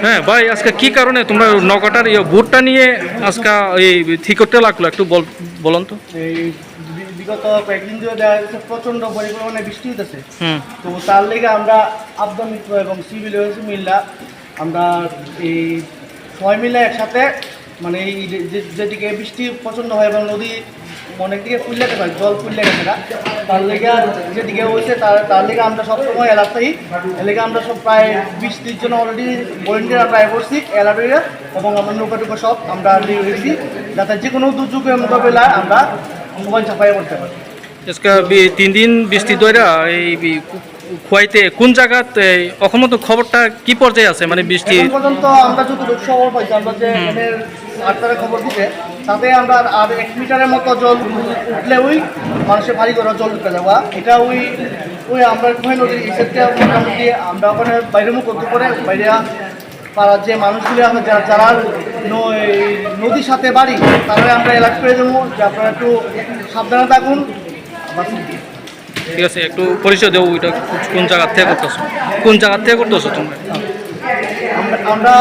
হ্যাঁ ভাই, আজকে কি কারণে তোমরা নৌকাটার বুটটা নিয়ে আজকে এই ঠিক করতে লাগলো একটু বলুন তো। এই বিগত কয়েকদিন ধরে দেখা যাচ্ছে প্রচণ্ড পরিমাণে বৃষ্টি হতেছে। তো তার লেগে আমরা আবদা মিত্র এবং সিভিল মিল্লা আমরা এই সবাই মিলে একসাথে মানে এই যেদিকে বৃষ্টি প্রচণ্ড হয় এবং নদী অনেক দিকে ফুললে গেছে, জল ফুললে গেছে না, তার লেগে যেদিকে হয়েছে তার লেগে আমরা সবসময় অ্যালার্ট থাকি। এর লেগে আমরা সব প্রায় 20-30 জন অলরেডি ভলেন্টিয়ার ট্রাই করছি অ্যালার্ট, এবং আমরা নৌকা সব আমরা নিয়ে হয়েছি যাতে যে কোনো দুর্যোগের মোকাবিলায় আমরা মোবাইল ছাপাই করতে পারি। আজকে 3 দিন বৃষ্টি ধরে এই খুয়াইতে কোন জায়গাতে এখন তো খবরটা কি পর্যায়ে আছে, মানে বৃষ্টি পর্যন্ত আমরা যতটুকু খবর পাইছি, আমরা যে এখানের আটটারে খবর দিতে তাতে আমরা আর 1 মিটারের মতো জল উঠলে ওই মানুষের বাড়ি ঘর জল ঢুকে যাওয়া, এটা ওই আমরা নদীর ইসেটটা মোটামুটি আমরা ওখানে বাইরে মুখ করতে পারে বাইরে পাড়ার যে মানুষগুলি আমরা যারা নদীর সাথে বাড়ি তারা আমরা অ্যালার্ট করে দেবো যে আপনারা একটু সাবধানে থাকুন। ঠিক আছে, একটু পরিচয় দেবো, ওইটা কোন জায়গা থেকে করতেছো, কোন জায়গা থেকে করতেছো তোমরা? আমরা